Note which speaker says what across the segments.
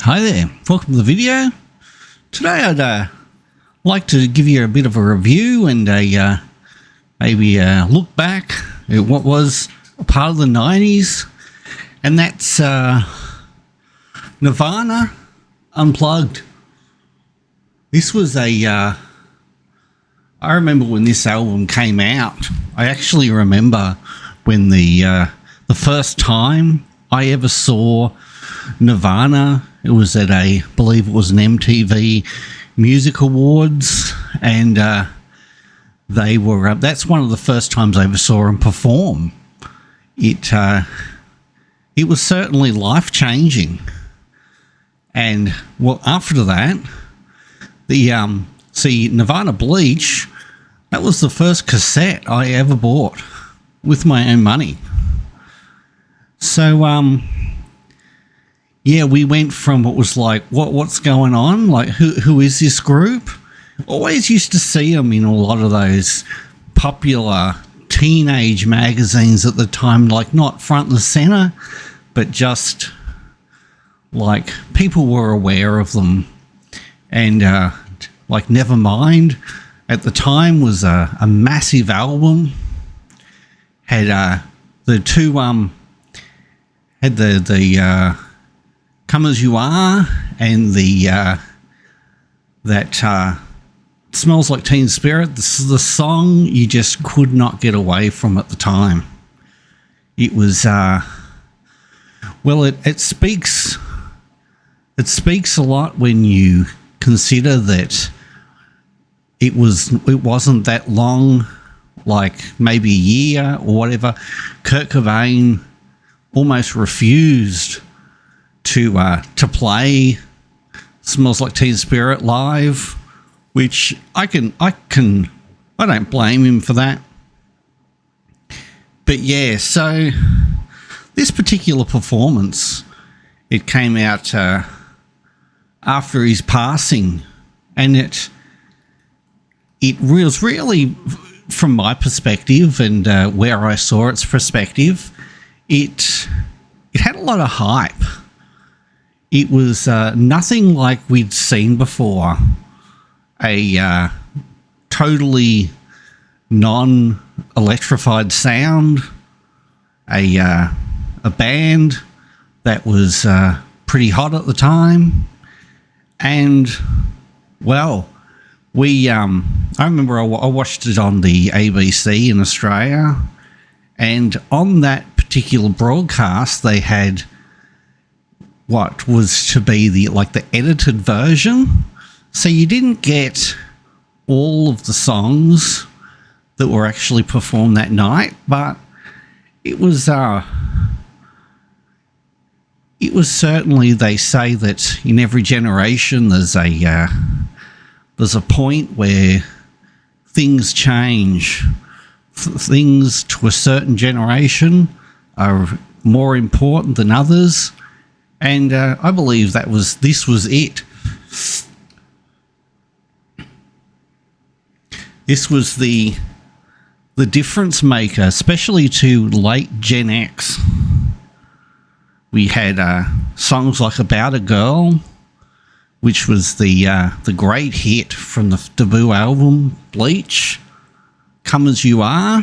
Speaker 1: Hi there, welcome to the video. Today I'd like to give you a bit of a review and maybe a look back at what was a part of the 90s, and that's Nirvana Unplugged. This was I remember when this album came out. I actually remember when the first time I ever saw Nirvana. It was at I believe it was an MTV Music Awards, and they were. That's one of the first times I ever saw them perform. It was certainly life changing, and well, after that, the Nirvana Bleach. That was the first cassette I ever bought with my own money. So yeah, we went from what was like, what's going on? Like, who is this group? Always used to see them in a lot of those popular teenage magazines at the time, like not front and center, but just like people were aware of them. And like Nevermind at the time was a massive album. Had the two had the Come As You Are and the that Smells Like Teen Spirit. This is the song you just could not get away from at the time. It was well, it speaks a lot when you consider that it wasn't that long, like maybe a year or whatever. Kurt Cobain almost refused to play Smells Like Teen Spirit live, which I don't blame him for that. But yeah, so this particular performance, it came out after his passing, and it was really, from my perspective and where I saw its perspective, it had a lot of hype. It was nothing like we'd seen before. A totally non-electrified sound. A band that was pretty hot at the time. And, well, I remember I watched it on the ABC in Australia. And on that particular broadcast, they had what was to be the edited version. So you didn't get all of the songs that were actually performed that night, but it was certainly, they say that in every generation there's a point where things change. Things to a certain generation are more important than others. And I believe this was it. This was the difference maker, especially to late Gen X. We had songs like About a Girl, which was the great hit from the debut album Bleach. Come As You Are.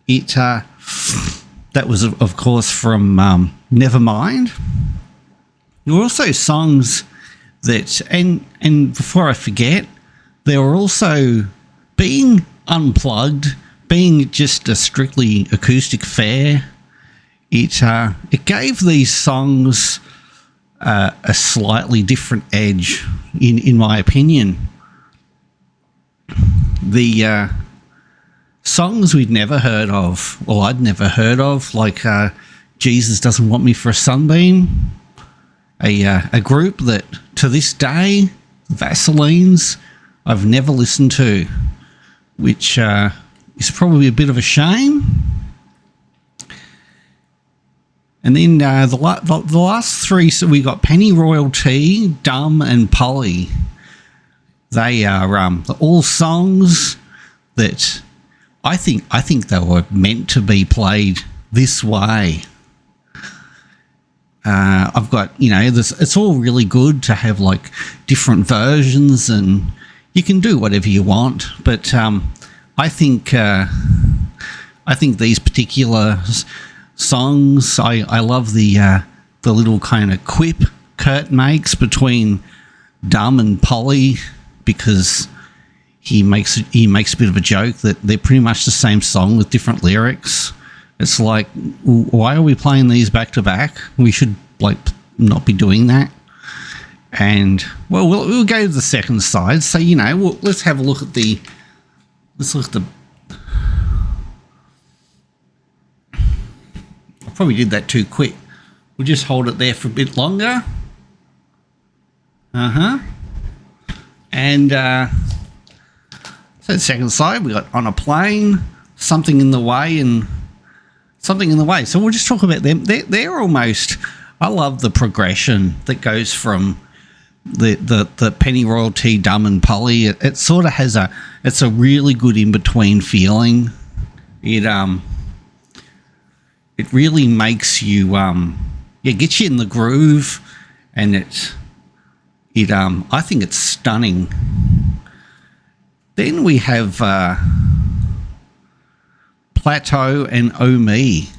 Speaker 1: That was, of course, from Nevermind. There were also songs that, and before I forget, there were also, being unplugged, being just a strictly acoustic fare, it gave these songs a slightly different edge, in my opinion. The songs we'd never heard of, or I'd never heard of, like Jesus Doesn't Want Me for a Sunbeam, a group that to this day, Vaselines, I've never listened to, which is probably a bit of a shame. And then the last three, so we got Penny Royalty, Dumb, and Polly. They are all songs that I think they were meant to be played this way. I've got, this, it's all really good to have like different versions, and you can do whatever you want. But I think these particular songs, I love the little kind of quip Kurt makes between Dumb and Polly, because he makes a bit of a joke that they're pretty much the same song with different lyrics. It's like, why are we playing these back to back? We should like not be doing that. And well, we'll go to the second side. So let's have a look at the. I probably did that too quick. We'll just hold it there for a bit longer. And so the second side, we got On a Plane, Something in the Way, and Something in the Way. So we'll just talk about them. They're almost, I love the progression that goes from the Penny Royalty, Dumb and Polly. It sort of has it's a really good in-between feeling. It really makes you, gets you in the groove, and I think it's stunning. Then we have Plateau and Oh Me,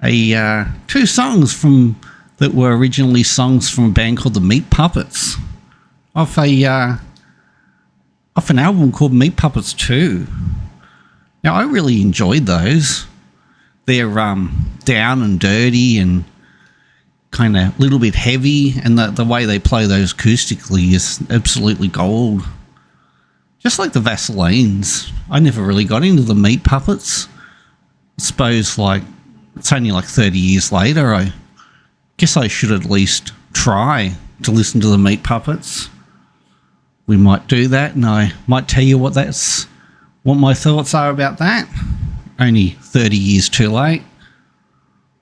Speaker 1: two songs that were originally songs from a band called the Meat Puppets, off an album called Meat Puppets 2. Now, I really enjoyed those. They're down and dirty and kind of a little bit heavy, and the way they play those acoustically is absolutely gold. Just like the Vaselines. I never really got into the Meat Puppets. I suppose it's only 30 years later. I guess I should at least try to listen to the Meat Puppets. We might do that, and I might tell you what my thoughts are about that. Only 30 years too late.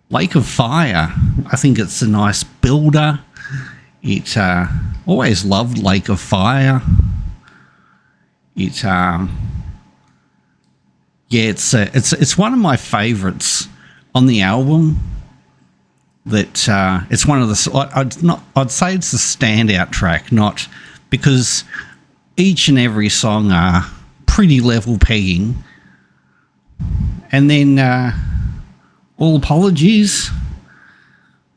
Speaker 1: Lake of Fire. I think it's a nice builder. It always loved Lake of Fire. It's one of my favorites on the album. That it's one of the I'd say it's the standout track, not because each and every song are pretty level pegging. And then All Apologies,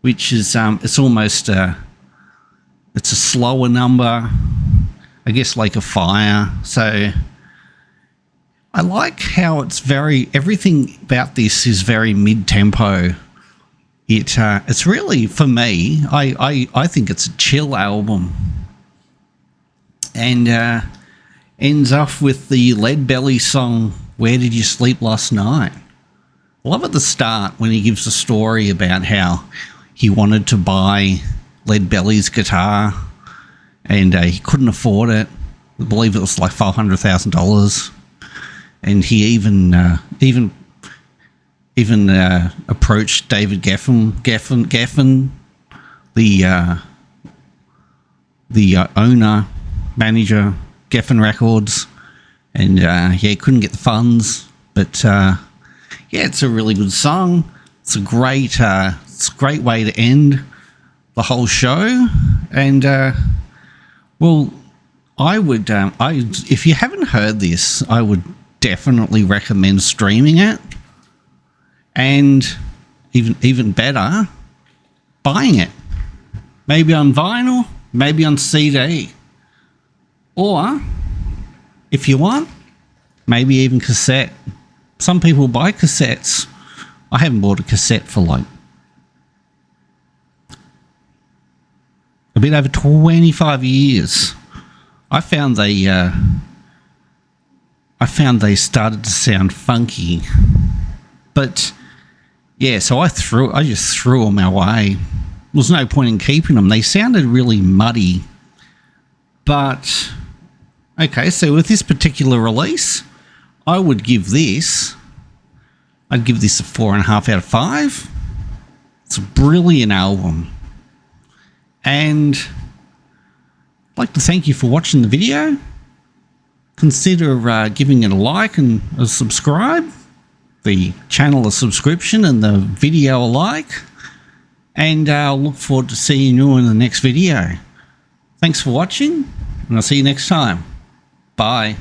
Speaker 1: which is it's almost it's a slower number, I guess, Lake of Fire. So I like how everything about this is very mid-tempo. It's really, for me, I think it's a chill album. And ends off with the Lead Belly song, Where Did You Sleep Last Night? I love at the start when he gives a story about how he wanted to buy Lead Belly's guitar and he couldn't afford it. I believe it was like $500,000. And he even approached David Geffen, the owner, manager, Geffen Records, and he couldn't get the funds. But it's a really good song. It's a great way to end the whole show. And I would, if you haven't heard this, I would definitely recommend streaming it, and even better, buying it. Maybe on vinyl, maybe on CD, or if you want, maybe even cassette. Some people buy cassettes. I haven't bought a cassette for a bit over 25 years. I found they started to sound funky, but so I just threw them away. There was no point in keeping them. They sounded really muddy. But okay, so with this particular release, I'd give this a 4.5 out of 5. It's a brilliant album. And I'd like to thank you for watching the video. Consider giving it a like and a subscribe. The channel a subscription and the video a like. and I'll look forward to seeing you in the next video. Thanks for watching, and I'll see you next time. Bye.